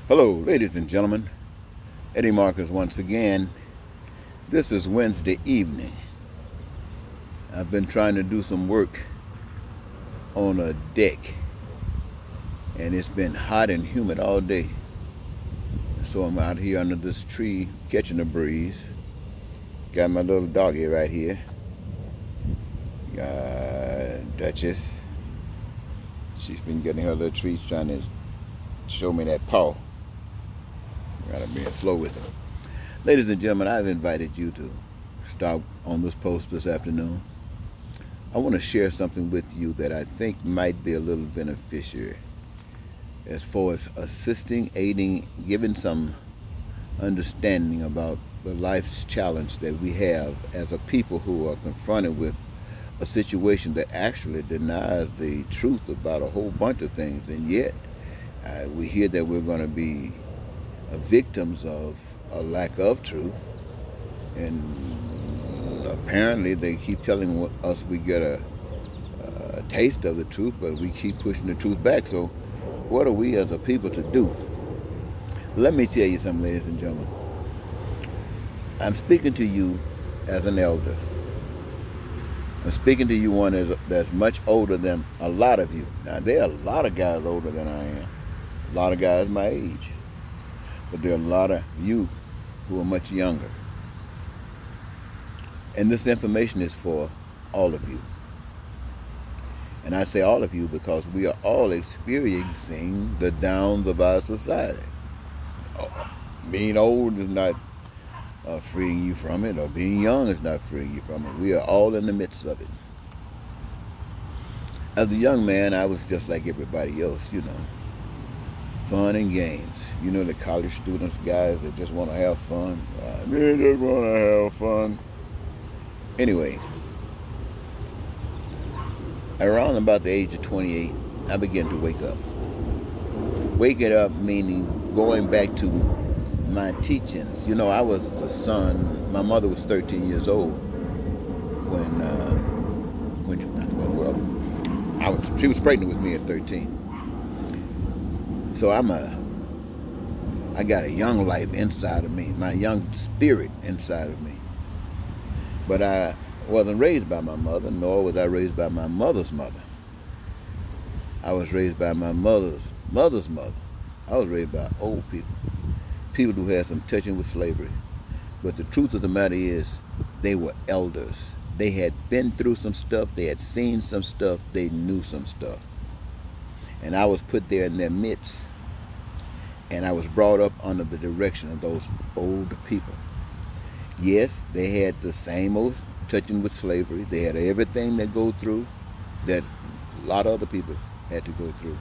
Hello, ladies and gentlemen. Eddie Marcus once again. This is Wednesday evening. I've been trying to do some work on a deck, and it's been hot and humid all day. So I'm out here under this tree catching a breeze. Got my little doggy right here. Duchess. She's been getting her little treats trying to show me that paw. Gotta be slow with it. Ladies and gentlemen, I've invited you to stop on this post this afternoon. I want to share something with you that I think might be a little beneficial as far as assisting, aiding, giving some understanding about the life's challenge that we have as a people who are confronted with a situation that actually denies the truth about a whole bunch of things, and yet we hear that we're going to be victims of a lack of truth, and apparently they keep telling us we get a taste of the truth, but we keep pushing the truth back. So what are we as a people to do? Let me tell you something, ladies and gentlemen. I'm speaking to you as an elder. I'm speaking to you one that's much older than a lot of you. Now, there are a lot of guys older than I am. A lot of guys my age. But there are a lot of you who are much younger. And this information is for all of you. And I say all of you because we are all experiencing the downs of our society. Being old is not freeing you from it, or being young is not freeing you from it. We are all in the midst of it. As a young man, I was just like everybody else, fun and games. The college students, guys that just want to have fun. They just want to have fun. Anyway, around about the age of 28, I began to wake up. Waking up meaning going back to my teachings. I was the son. My mother was 13 years old she was pregnant with me at 13. So I got a young life inside of me, my young spirit inside of me. But I wasn't raised by my mother, nor was I raised by my mother's mother. I was raised by my mother's mother's mother. I was raised by old people who had some touching with slavery. But the truth of the matter is, they were elders. They had been through some stuff, they had seen some stuff, they knew some stuff. And I was put there in their midst, and I was brought up under the direction of those old people. Yes, they had the same old touching with slavery. They had everything that go through that a lot of other people had to go through.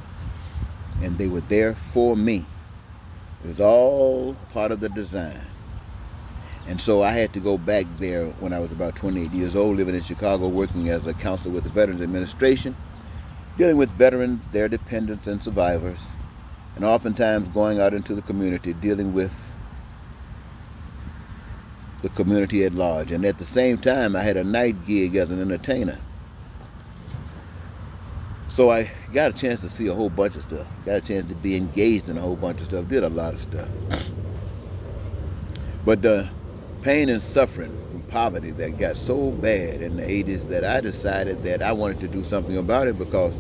And they were there for me. It was all part of the design. And so I had to go back there when I was about 28 years old, living in Chicago, working as a counselor with the Veterans Administration, dealing with veterans, their dependents, and survivors, and oftentimes going out into the community, dealing with the community at large. And at the same time, I had a night gig as an entertainer. So I got a chance to see a whole bunch of stuff, got a chance to be engaged in a whole bunch of stuff, did a lot of stuff. But the pain and suffering from poverty that got so bad in the 80s that I decided that I wanted to do something about it, because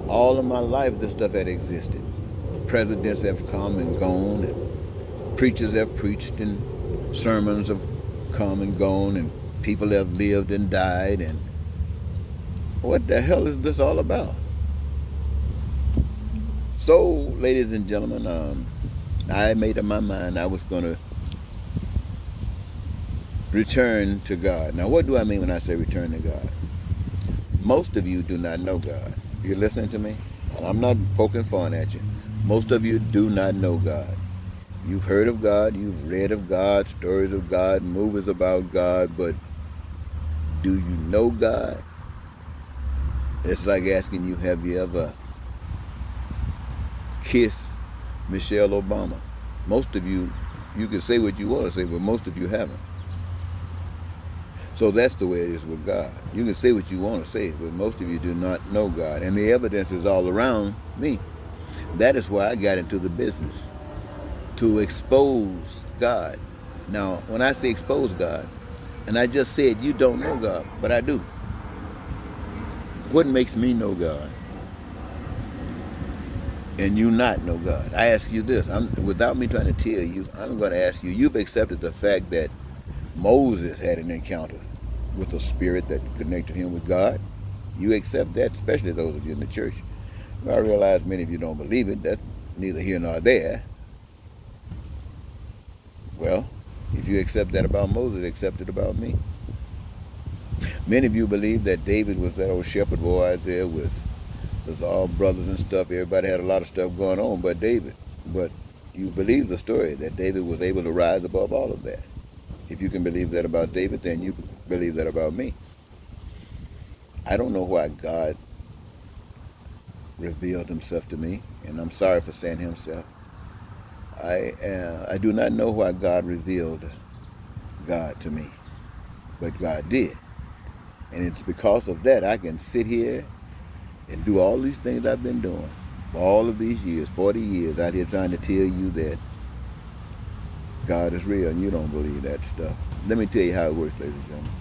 all of my life this stuff had existed. Presidents have come and gone, and preachers have preached, and sermons have come and gone, and people have lived and died, and what the hell is this all about? So, ladies and gentlemen, I made up my mind I was going to return to God. Now, what do I mean when I say return to God? Most of you do not know God. You're listening to me? And I'm not poking fun at you. Most of you do not know God. You've heard of God, you've read of God, stories of God, movies about God, but do you know God? It's like asking you, have you ever kissed Michelle Obama? Most of you, you can say what you want to say, but most of you haven't. So that's the way it is with God. You can say what you want to say, but most of you do not know God. And the evidence is all around me. That is why I got into the business. to expose God. Now, when I say expose God, and I just said you don't know God, but I do. What makes me know God and you not know God? I ask you this, without me trying to tell you, I'm going to ask you, you've accepted the fact that Moses had an encounter with a spirit that connected him with God. You accept that, especially those of you in the church. I realize many of you don't believe it. That's neither here nor there. Well, if you accept that about Moses, accept it about me. Many of you believe that David was that old shepherd boy out there with all brothers and stuff. Everybody had a lot of stuff going on but David. But you believe the story that David was able to rise above all of that. If you can believe that about David, then you believe that about me. I don't know why God revealed himself to me, and I'm sorry for saying himself. I do not know why God revealed God to me, but God did. And it's because of that I can sit here and do all these things I've been doing for all of these years, 40 years out here trying to tell you that God is real, and you don't believe that stuff. Let me tell you how it works, ladies and gentlemen.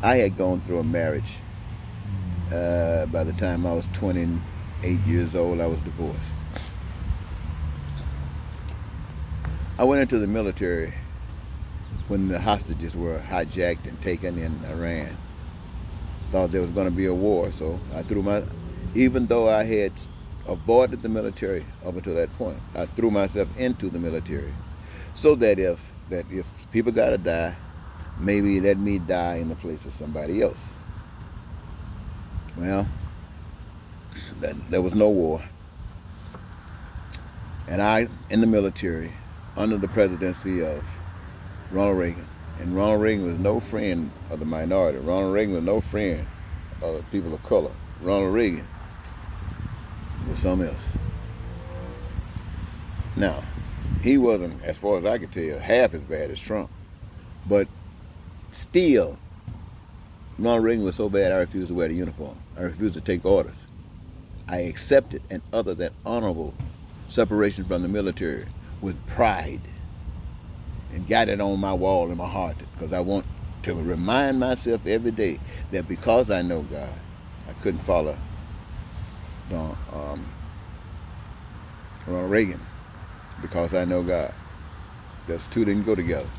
I had gone through a marriage. By the time I was 28 years old, I was divorced. I went into the military when the hostages were hijacked and taken in Iran. Thought there was going to be a war, so I even though I had avoided the military up until that point, I threw myself into the military, so that if people got to die, maybe let me die in the place of somebody else. Well, there was no war, and I, in the military, under the presidency of Ronald Reagan, and Ronald Reagan was no friend of the minority. Ronald Reagan was no friend of people of color. Ronald Reagan was something else. Now, he wasn't, as far as I could tell, half as bad as Trump. But still, Ronald Reagan was so bad I refused to wear the uniform. I refused to take orders. I accepted an other than honorable separation from the military with pride, and got it on my wall in my heart, because I want to remind myself every day that because I know God, I couldn't follow Ronald Reagan, because I know God. Those two didn't go together.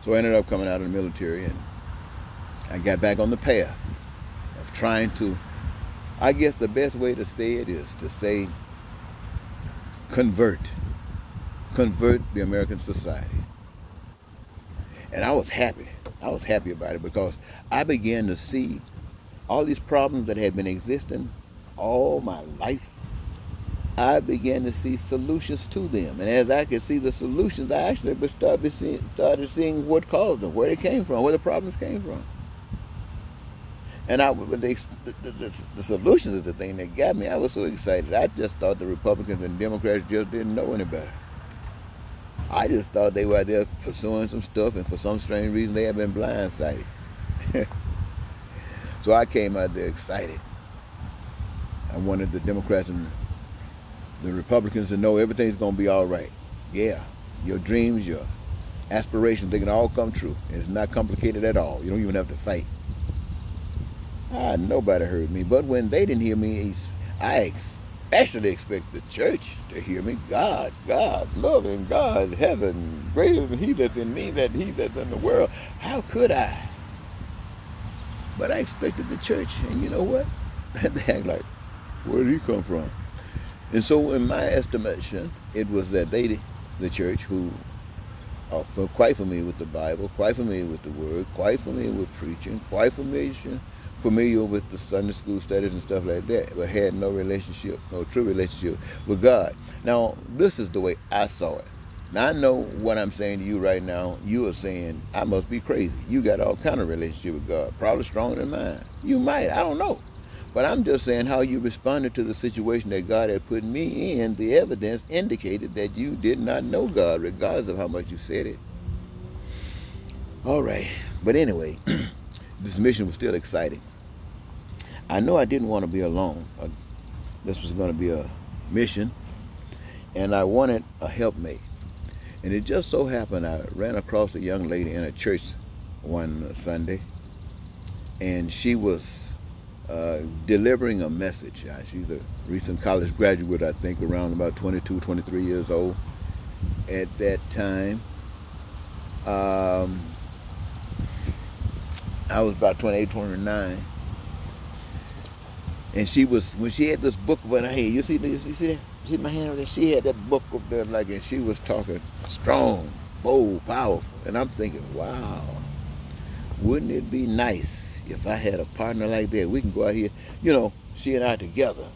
So I ended up coming out of the military, and I got back on the path of trying to, I guess the best way to say it is to say, convert the American society. And I was happy. I was happy about it, because I began to see all these problems that had been existing all my life. I began to see solutions to them. And as I could see the solutions, I actually started seeing what caused them, where they came from, where the problems came from. And the solutions is the thing that got me. I was so excited. I just thought the Republicans and Democrats just didn't know any better. I just thought they were out there pursuing some stuff, and for some strange reason they had been blindsided. So I came out there excited. I wanted the Democrats and the Republicans to know everything's going to be all right. Yeah, your dreams, your aspirations, they can all come true. It's not complicated at all. You don't even have to fight. Nobody heard me. But when they didn't hear me, I especially expect the church to hear me. God, loving God, heaven, greater than he that's in me, than he that's in the world. How could I? But I expected the church, and you know what? They act like, where did he come from? And so in my estimation, it was that the church, who are quite familiar with the Bible, quite familiar with the Word, quite familiar with preaching, quite familiar with the Sunday school studies and stuff like that, but had no relationship, no true relationship with God. Now, this is the way I saw it. Now, I know what I'm saying to you right now, you are saying, I must be crazy. You got all kind of relationship with God, probably stronger than mine. You might, I don't know. But I'm just saying how you responded to the situation that God had put me in. The evidence indicated that you did not know God, regardless of how much you said it. All right. But anyway, this mission was still exciting. I know I didn't want to be alone. This was going to be a mission. and I wanted a helpmate. And it just so happened I ran across a young lady in a church one Sunday, and she was delivering a message. She's a recent college graduate, I think, around about 22, 23 years old at that time. I was about 28, 29. And she was, when she had this book over her head, you see that? You see my hand over there? She had that book up there, like, and she was talking strong, bold, powerful. And I'm thinking, wow, wouldn't it be nice if I had a partner like that? We can go out here, you know, she and I together,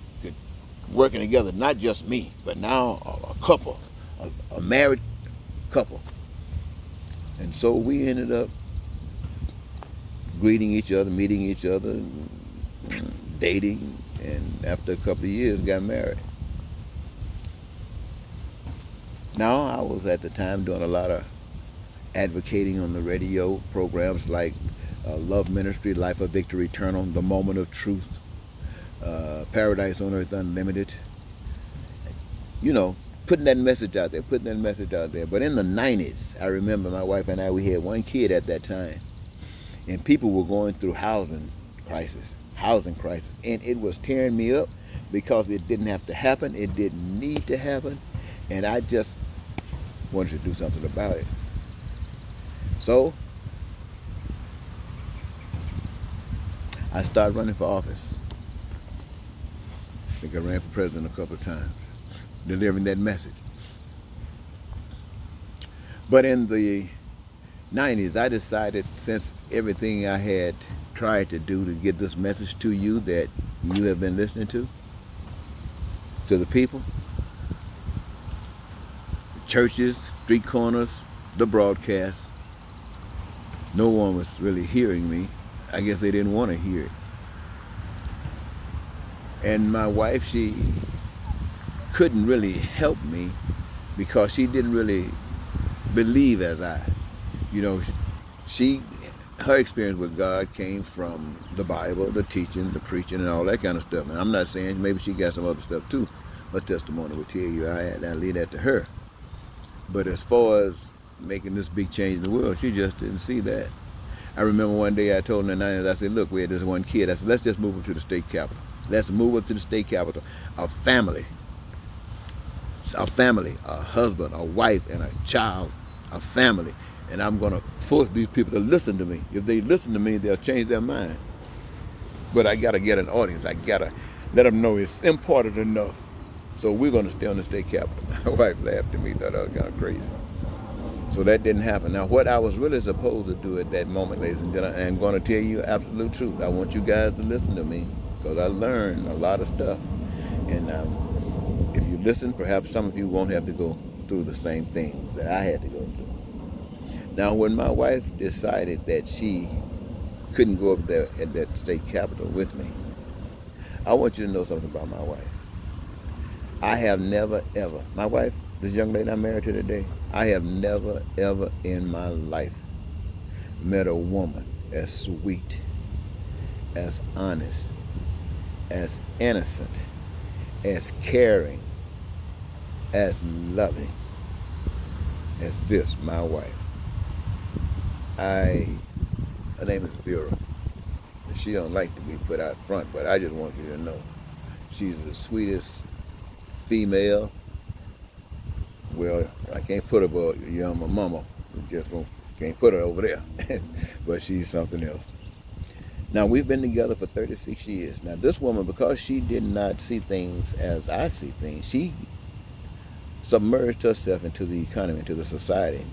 working together, not just me, but now a couple, a married couple. And so we ended up greeting each other, meeting each other, dating, and after a couple of years got married. Now, I was at the time doing a lot of advocating on the radio programs like Love Ministry, Life of Victory Eternal, The Moment of Truth, Paradise on Earth Unlimited. You know, putting that message out there, But in the 90s, I remember my wife and I, we had one kid at that time, and people were going through housing crisis, and it was tearing me up because it didn't have to happen, it didn't need to happen, and I just wanted to do something about it. So I started running for office. I think I ran for president a couple of times, delivering that message. But in the 90s, I decided, since everything I had tried to do to get this message to you that you have been listening to the people, the churches, street corners, the broadcast, no one was really hearing me. I guess they didn't want to hear it. And my wife, she couldn't really help me because she didn't really believe as I. You know, her experience with God came from the Bible, the teaching, the preaching, and all that kind of stuff. And I'm not saying, maybe she got some other stuff too. Her testimony will tell you, I leave that to her. But as far as making this big change in the world, she just didn't see that. I remember one day I told her in the 90s, I said, look, we had this one kid. I said, let's just move him to the state capitol. Let's move up to the state capitol. A family, a husband, a wife, and a child, a family. And I'm going to force these people to listen to me. If they listen to me, they'll change their mind. But I got to get an audience. I got to let them know it's important enough. So we're going to stay on the state capitol. My wife laughed at me, thought I was kind of crazy. So that didn't happen. Now, what I was really supposed to do at that moment, ladies and gentlemen, I'm going to tell you absolute truth. I want you guys to listen to me because I learned a lot of stuff. And if you listen, perhaps some of you won't have to go through the same things that I had to go through. Now, when my wife decided that she couldn't go up there at that state capitol with me, I want you to know something about my wife. I have never, ever, my wife, this young lady I'm married to today, I have never, ever in my life met a woman as sweet, as honest, as innocent, as caring, as loving as this, my wife. Her name is Vera. She don't like to be put out front, but I just want you to know she's the sweetest female. Well, I can't put her above my mama. Just can't put her over there. But she's something else. Now, we've been together for 36 years. Now, this woman, because she did not see things as I see things, she submerged herself into the economy, into the society.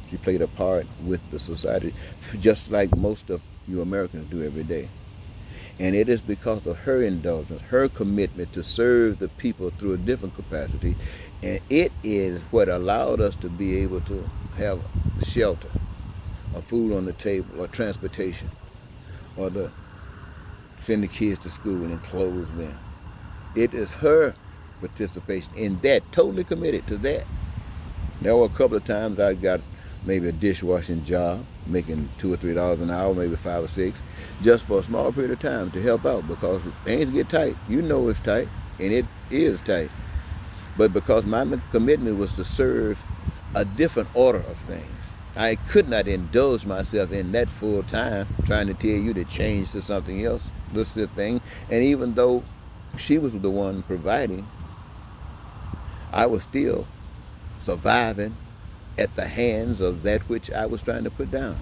She played a part with the society, just like most of you Americans do every day. And it is because of her indulgence, her commitment to serve the people through a different capacity, and it is what allowed us to be able to have shelter, or food on the table, or transportation, or to send the kids to school and clothe them. It is her participation in that, totally committed to that. There were a couple of times I got maybe a dishwashing job, making $2 or $3 an hour, maybe 5 or 6, just for a small period of time to help out because things get tight. You know it's tight, and it is tight. But because my commitment was to serve a different order of things, I could not indulge myself in that full time, trying to tell you to change to something else. This is the thing. And even though she was the one providing, I was still surviving at the hands of that which I was trying to put down.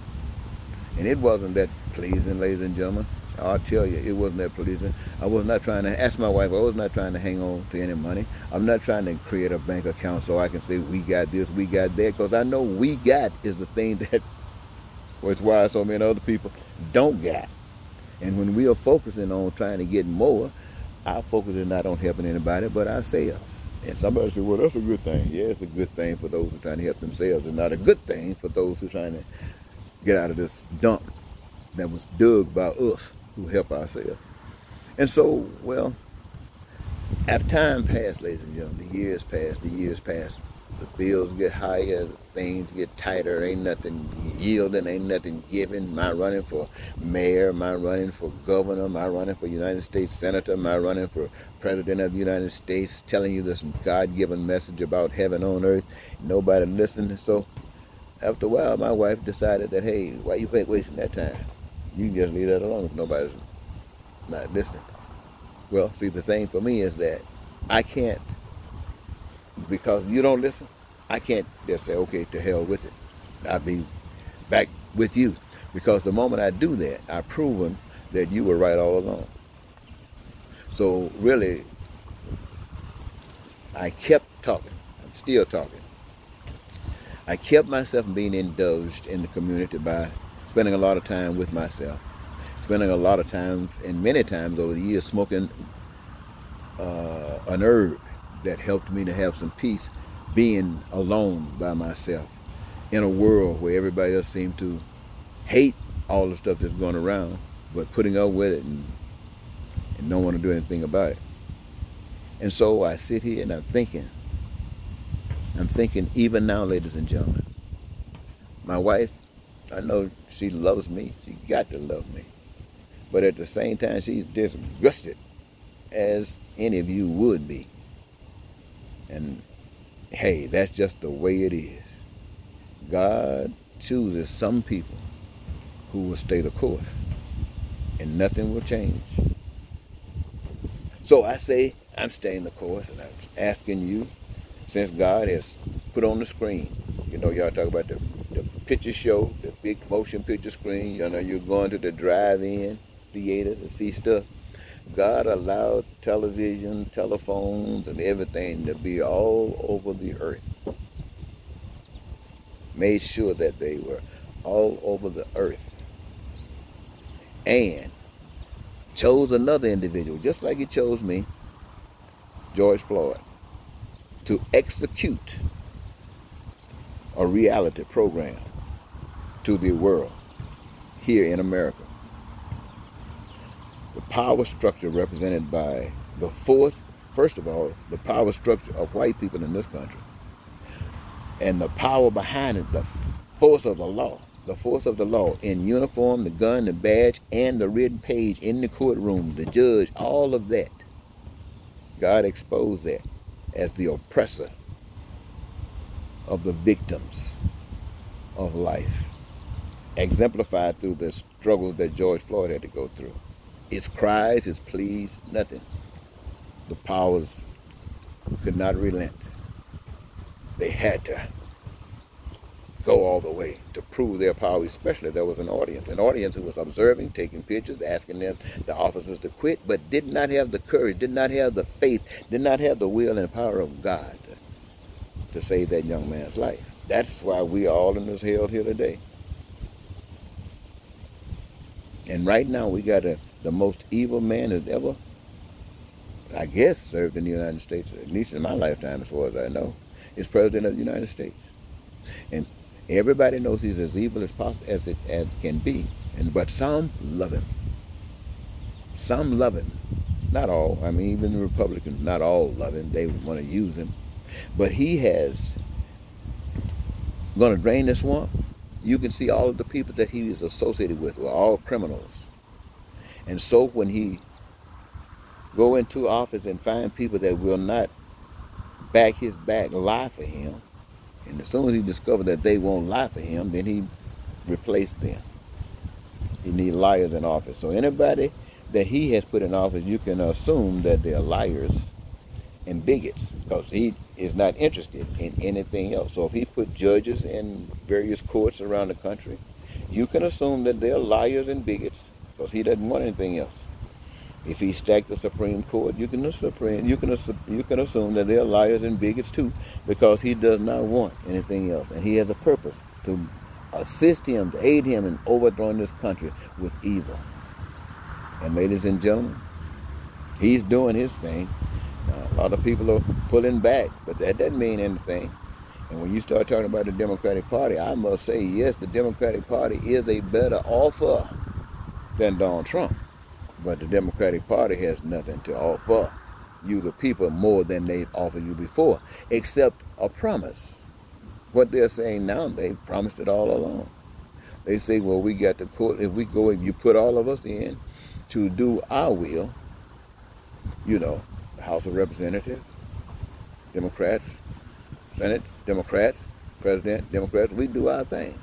And it wasn't that pleasing, ladies and gentlemen. I'll tell you, it wasn't that pleasing. I was not trying to, ask my wife, I was not trying to hang on to any money. I'm not trying to create a bank account so I can say we got this, we got that, because I know we got is the thing that, well, it's why so many other people don't got. And when we are focusing on trying to get more, our focus is not on helping anybody but ourselves. And somebody said, well, that's a good thing. Yeah, it's a good thing for those who are trying to help themselves. It's not a good thing for those who are trying to get out of this dump that was dug by us who help ourselves. And so, well, as time passed, ladies and gentlemen, the years passed, the bills get higher, things get tighter, ain't nothing yielding, ain't nothing giving. Am I running for mayor? Am I running for governor? Am I running for United States senator? Am I running for president of the United States, telling you this God-given message about heaven on earth? Nobody listened. So after a while, my wife decided that, hey, why you wasting that time? You can just leave that alone if nobody's not listening. Well, see, the thing for me is that I can't, because you don't listen, I can't just say, okay, to hell with it. I'll be back with you. Because the moment I do that, I've proven that you were right all along. So really, I kept talking. I'm still talking. I kept myself being indulged in the community by spending a lot of time with myself, spending a lot of time, and many times over the years, smoking an herb that helped me to have some peace, being alone by myself in a world where everybody else seemed to hate all the stuff that's going around, but putting up with it and don't want to do anything about it. And so I sit here and I'm thinking even now, ladies and gentlemen, my wife, I know she loves me. She got to love me. But at the same time, she's disgusted, as any of you would be. And hey, that's just the way it is. God chooses some people who will stay the course, and nothing will change. So I say, I'm staying the course, and I'm asking you, since God has put on the screen, you know, y'all talk about the picture show, the big motion picture screen, you know, you're going to the drive-in theater to see stuff. God allowed television, telephones, and everything to be all over the earth. Made sure that they were all over the earth. And chose another individual, just like he chose me, George Floyd, to execute a reality program to the world here in America. The power structure represented by the force, first of all, the power structure of white people in this country, and the power behind it, the force of the law. The force of the law in uniform, the gun, the badge, and the written page in the courtroom, the judge, all of that. God exposed that as the oppressor of the victims of life, exemplified through the struggles that George Floyd had to go through. His cries, his pleas, nothing. The powers could not relent. They had to go all the way to prove their power, especially there was an audience who was observing, taking pictures, asking them, the officers, to quit, but did not have the courage, did not have the faith, did not have the will and power of God to save that young man's life. That's why we all in this hell here today. And right now we got the most evil man that's ever, I guess, served in the United States, at least in my lifetime as far as I know, is President of the United States. And everybody knows he's as evil as possible, as can be. But some love him. Some love him. Not all. I mean, even the Republicans, not all love him. They want to use him. But he has going to drain the swamp. You can see all of the people that he is associated with were all criminals. And so when he go into office and find people that will not back his back, lie for him. And as soon as he discovered that they won't lie for him, then he replaced them. He needs liars in office. So anybody that he has put in office, you can assume that they're liars and bigots, because he is not interested in anything else. So if he put judges in various courts around the country, you can assume that they're liars and bigots, because he doesn't want anything else. If he stacked the Supreme Court, you can assume that they're liars and bigots too, because he does not want anything else, and he has a purpose to assist him, to aid him in overthrowing this country with evil. And ladies and gentlemen, he's doing his thing. A lot of people are pulling back, but that doesn't mean anything. And when you start talking about the Democratic Party, I must say, yes, the Democratic Party is a better offer than Donald Trump. But the Democratic Party has nothing to offer you, the people, more than they've offered you before, except a promise. What they're saying now, they've promised it all along. They say, well, we got the court. If you put all of us in to do our will, you know, House of Representatives, Democrats, Senate, Democrats, President, Democrats, we do our thing.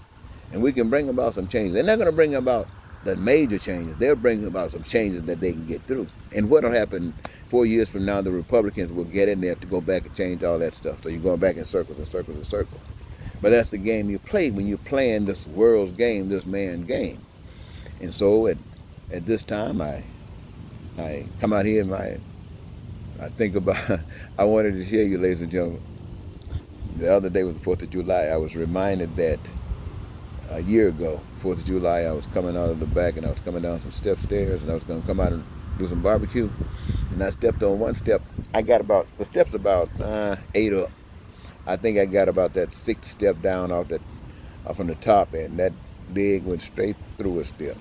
And we can bring about some changes. They're not going to bring about the major changes. They'll bring about some changes that they can get through. And what will happen 4 years from now, the Republicans will get in there to go back and change all that stuff. So you're going back in circles and circles and circles. But that's the game you play when you're playing this world's game, this man's game. And so at this time, I come out here and I think about, I wanted to share you, ladies and gentlemen. The other day was the 4th of July. I was reminded that a year ago, 4th of July, I was coming out of the back and I was coming down some stairs and I was going to come out and do some barbecue. And I stepped on one step. I got about, the step's about 8 up. I think I got about that 6th step down off from the top, and that leg went straight through a step.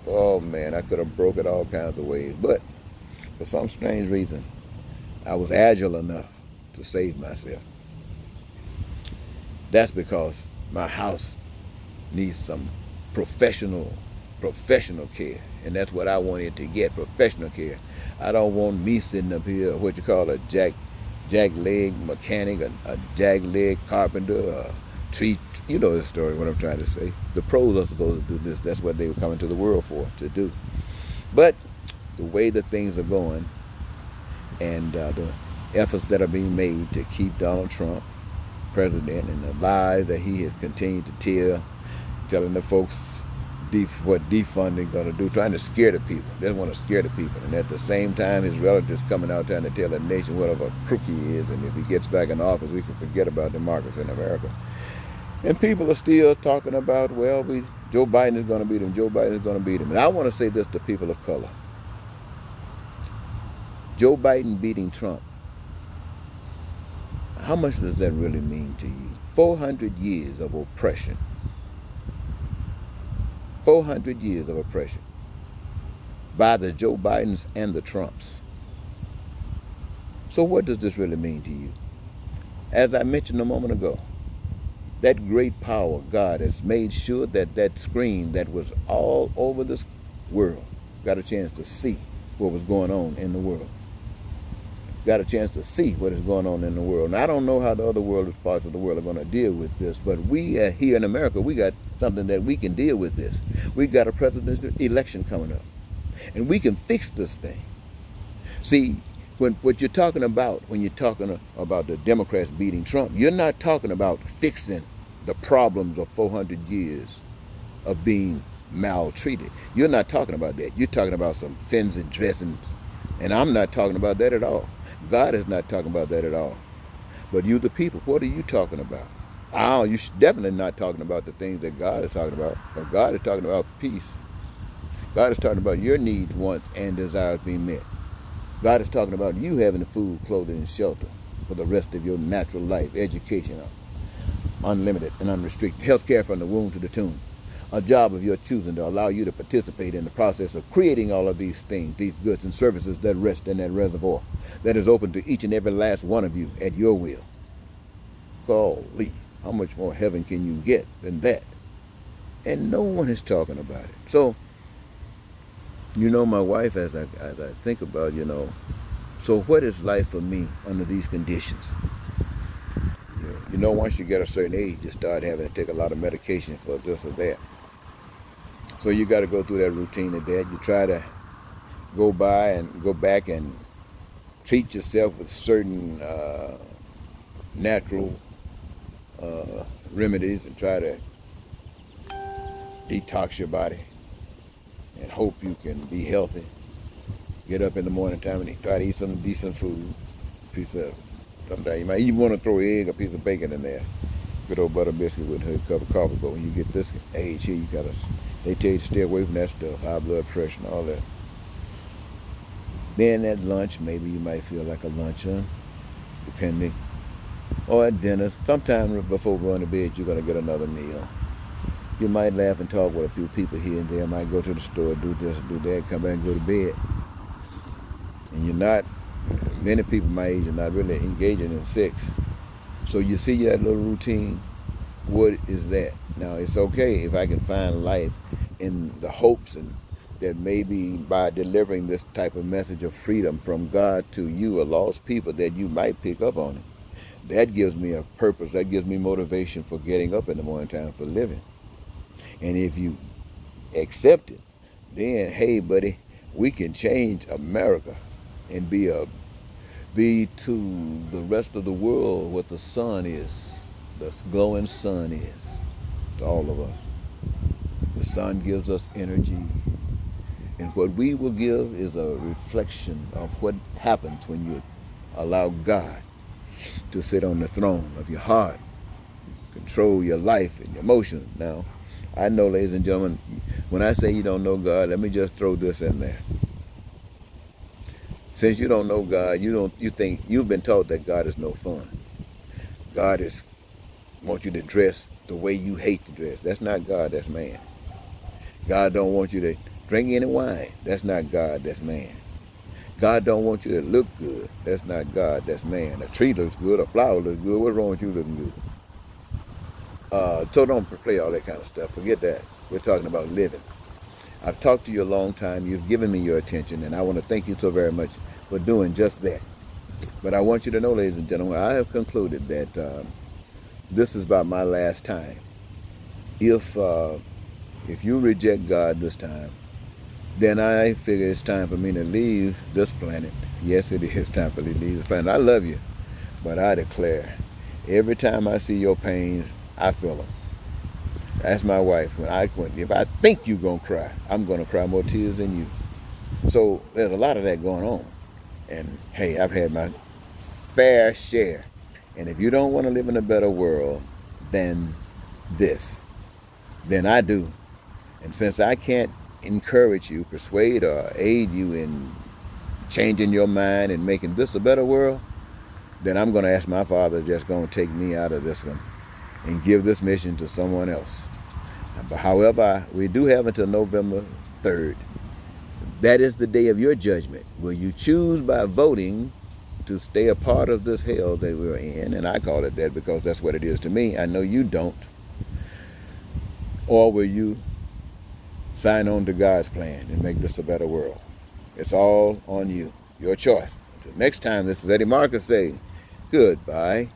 Oh man, I could have broke it all kinds of ways. But for some strange reason, I was agile enough to save myself. That's because my house needs some professional care. And that's what I wanted to get, professional care. I don't want me sitting up here, what you call a jack leg mechanic, a jack leg carpenter, a tree, you know the story, what I'm trying to say. The pros are supposed to do this. That's what they were coming to the world for, to do. But the way that things are going, and the efforts that are being made to keep Donald Trump president, and the lies that he has continued to tell, telling the folks what defunding going to do, trying to scare the people. They want to scare the people. And at the same time, his relatives coming out trying to tell the nation what of a crook he is, and if he gets back in office, we can forget about democracy in America. And people are still talking about, well, Joe Biden is going to beat him, Joe Biden is going to beat him. And I want to say this to people of color. Joe Biden beating Trump, how much does that really mean to you? 400 years of oppression. 400 years of oppression by the Joe Bidens and the Trumps. So what does this really mean to you? As I mentioned a moment ago, that great power, God, has made sure that that screen that was all over this world got a chance to see what was going on in the world. Got a chance to see what is going on in the world. And I don't know how the other parts of the world are going to deal with this, but we here in America, we got something that we can deal with this. We got a presidential election coming up, and we can fix this thing. See, what you're talking about when you're talking about the Democrats beating Trump, you're not talking about fixing the problems of 400 years of being maltreated. You're not talking about that. You're talking about some fins and dressings, and I'm not talking about that at all. God is not talking about that at all. But you, the people, what are you talking about? Oh, you're definitely not talking about the things that God is talking about. But God is talking about peace. God is talking about your needs, wants, and desires being met. God is talking about you having the food, clothing, and shelter for the rest of your natural life, education, unlimited and unrestricted, health care from the womb to the tomb, a job of your choosing to allow you to participate in the process of creating all of these things, these goods and services that rest in that reservoir that is open to each and every last one of you at your will. Golly, how much more heaven can you get than that? And no one is talking about it. So, you know, my wife, as I think about, you know, so what is life for me under these conditions? You know, once you get a certain age, you start having to take a lot of medication for this or that. So you got to go through that routine of that. You try to go back and treat yourself with certain natural remedies and try to detox your body and hope you can be healthy. Get up in the morning time and try to eat some decent food. Sometimes you might even want to throw an egg, a piece of bacon in there. Good old butter biscuit with a cup of coffee. But when you get this age here, they tell you to stay away from that stuff, high blood pressure and all that. Then at lunch, maybe you might feel like a luncheon, depending. Or at dinner, sometime before going to bed, you're going to get another meal. You might laugh and talk with a few people here and there. Might go to the store, do this, do that, come back and go to bed. And many people my age are not really engaging in sex. So you see that little routine, what is that? Now, it's okay if I can find life in the hopes and that maybe by delivering this type of message of freedom from God to you, a lost people, that you might pick up on it. That gives me a purpose. That gives me motivation for getting up in the morning time for living. And if you accept it, then, hey, buddy, we can change America and be to the rest of the world what the sun is, the glowing sun is to all of us. The sun gives us energy. And what we will give is a reflection of what happens when you allow God to sit on the throne of your heart, control your life and your emotions. Now, I know, ladies and gentlemen, when I say you don't know God, let me just throw this in there. Since you don't know God, you think you've been taught that God is no fun. God wants you to dress the way you hate to dress. That's not God, that's man. God don't want you to drink any wine. That's not God, that's man. God don't want you to look good. That's not God, that's man. A tree looks good, a flower looks good. What's wrong with you looking good? So don't play all that kind of stuff. Forget that. We're talking about living. I've talked to you a long time. You've given me your attention, and I want to thank you so very much for doing just that. But I want you to know, ladies and gentlemen, I have concluded that this is about my last time. If you reject God this time, then I figure it's time for me to leave this planet. Yes, it is time for me to leave this planet. I love you, but I declare, every time I see your pains, I feel them. That's my wife. If I think you're going to cry, I'm going to cry more tears than you. So there's a lot of that going on. And hey, I've had my fair share. And if you don't want to live in a better world than this, then I do. And since I can't encourage you, persuade or aid you in changing your mind and making this a better world, then I'm going to ask my Father just going to take me out of this one and give this mission to someone else. But however, we do have until November 3rd. That is the day of your judgment. Will you choose by voting to stay a part of this hell that we're in? And I call it that because that's what it is to me. I know you don't. Or will you sign on to God's plan and make this a better world? It's all on you. Your choice. Until next time, this is Eddie Marcus saying goodbye.